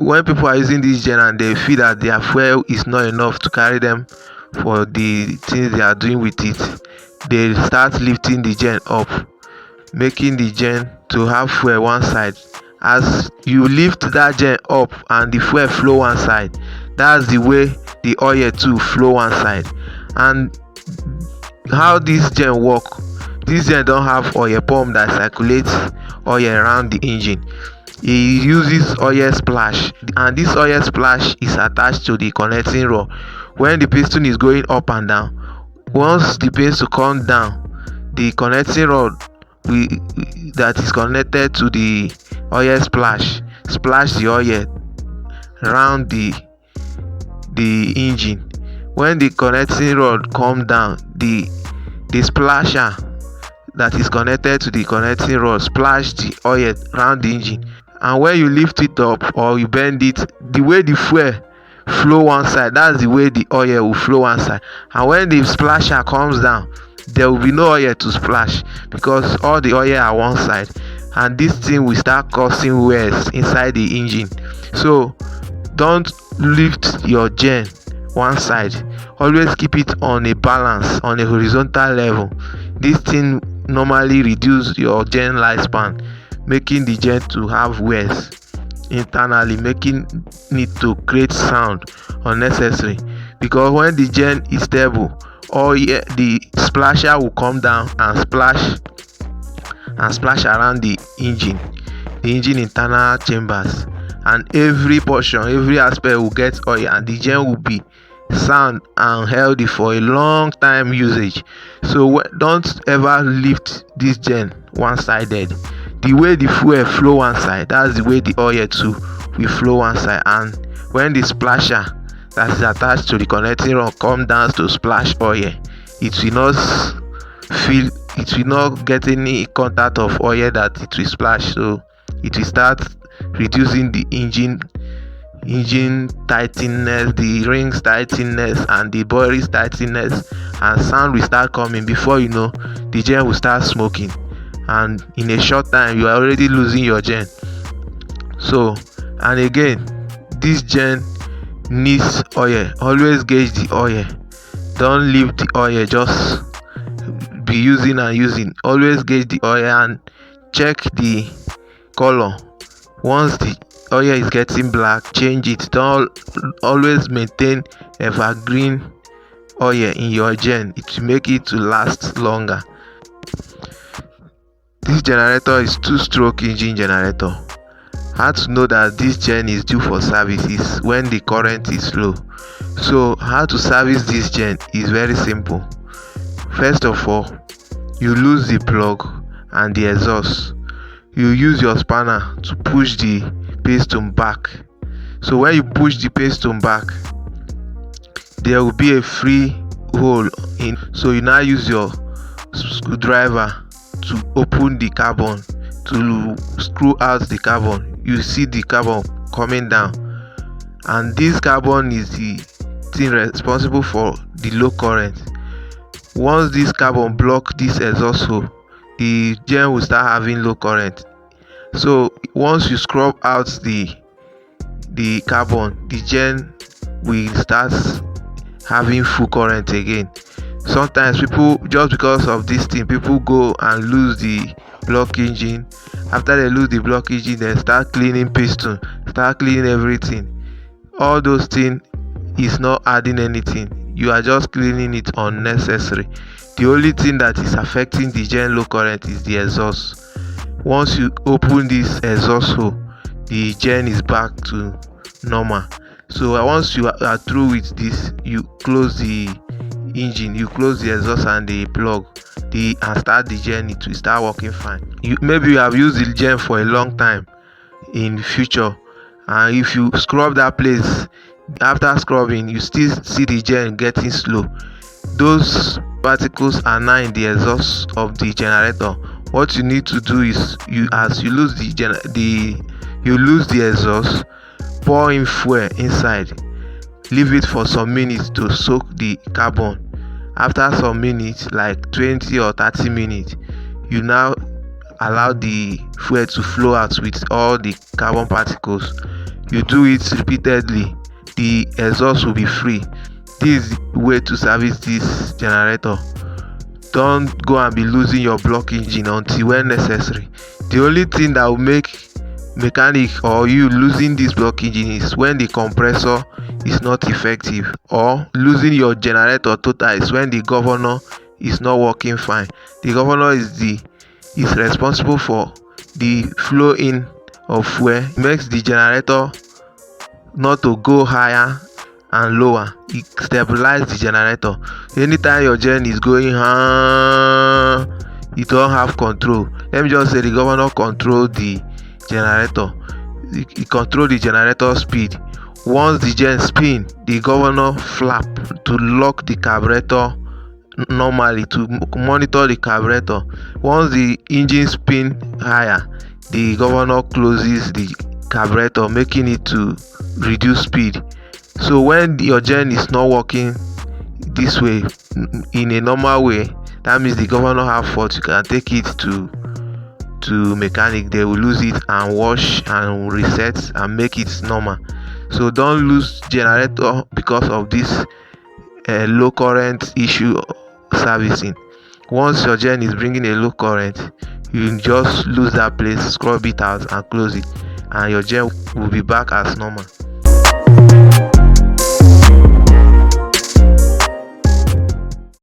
when people are using this gen and they feel that their fuel is not enough to carry them for the things they are doing with it, they start lifting the gen up, making the gen to have fuel one side. As you lift that gen up and the fuel flow one side, that's the way the oil too flow one side. And how this gen work, this gen don't have oil pump that circulates oil around the engine. It uses oil splash, and this oil splash is attached to the connecting rod. When the piston is going up and down, once the piston comes down, the connecting rod that is connected to the oil splash the oil around the engine. When the connecting rod come down, the splasher that is connected to the connecting rod splash the oil around the engine. And when you lift it up or you bend it, the way the fuel flow one side, that's the way the oil will flow one side. And when the splasher comes down, there will be no oil to splash because all the oil are one side, and this thing will start causing wears inside the engine. So don't lift your gen one side, always keep it on a balance, on a horizontal level. This thing normally reduce your gen lifespan, making the gen to have wears internally, making it to create sound unnecessary. Because when the gen is stable, the splasher will come down and splash around the engine internal chambers, and every portion, every aspect will get oil, and the gen will be sound and healthy for a long time usage. So don't ever lift this gen one-sided. The way the fuel flow one side, that's the way the oil too will flow one side. And when the splasher that is attached to the connecting rod come down to splash oil, it will not get any contact of oil that it will splash. So it will start reducing the engine tightness, the rings tightness, and the bearings tightness, and sound will start coming. Before you know, the gen will start smoking, and in a short time you are already losing your gen. So, and again, this gen needs oil. Always gauge the oil. Don't leave the oil just be using and using. Always gauge the oil and check the color. Once the oil is getting black, change it. Don't always maintain evergreen oil in your gen. It will make it to last longer. This generator is 2-stroke engine generator. How to know that this gen is due for service is when the current is low. So how to service this gen is very simple. First of all, you lose the plug and the exhaust. You use your spanner to push the piston back. So when you push the piston back, there will be a free hole in. So you now use your screwdriver to open the carbon, to screw out the carbon. You see the carbon coming down, and this carbon is the thing responsible for the low current. Once this carbon block this exhaust hole, the gen will start having low current. So once you scrub out the carbon, the gen will start having full current again. Sometimes people, just because of this thing, people go and lose the block engine. After they lose the block engine, they start cleaning piston, start cleaning everything. All those things is not adding anything. You are just cleaning it unnecessary. The only thing that is affecting the gen low current is the exhaust. Once you open this exhaust hole, the gen is back to normal. So once you are through with this, you close the engine, you close the exhaust and the plug, and start the gen. It will start working fine. Maybe you have used the gen for a long time in future, and if you scrub that place, after scrubbing you still see the gen getting slow, those particles are now in the exhaust of the generator. What you need to do is, as you lose the exhaust, pour in fuel inside, leave it for some minutes to soak the carbon. After some minutes, like 20 or 30 minutes, you now allow the fuel to flow out with all the carbon particles. you do it repeatedly, the exhaust will be free. This is the way to service this generator. Don't go and be losing your block engine until when necessary. The only thing that will make mechanic or you losing this block engine is when the compressor is not effective, or losing your generator total is when the governor is not working fine. The governor is responsible for the flow in of fuel. It makes the generator not to go higher and lower. It stabilizes the generator. Anytime your gen is going it don't have control. Let me just say the governor control the generator. It control the generator speed. Once the gen spin, the governor flap to lock the carburetor normally, to monitor the carburetor. Once the engine spin higher, the governor closes the carburetor, making it to reduce speed. So when your gen is not working this way in a normal way, that means the governor have fault. You can take it to mechanic. They will lose it and wash and reset and make it normal. So don't lose generator because of this low current issue servicing. Once your gen is bringing a low current, you just lose that place, scrub it out and close it, and your gen will be back as normal.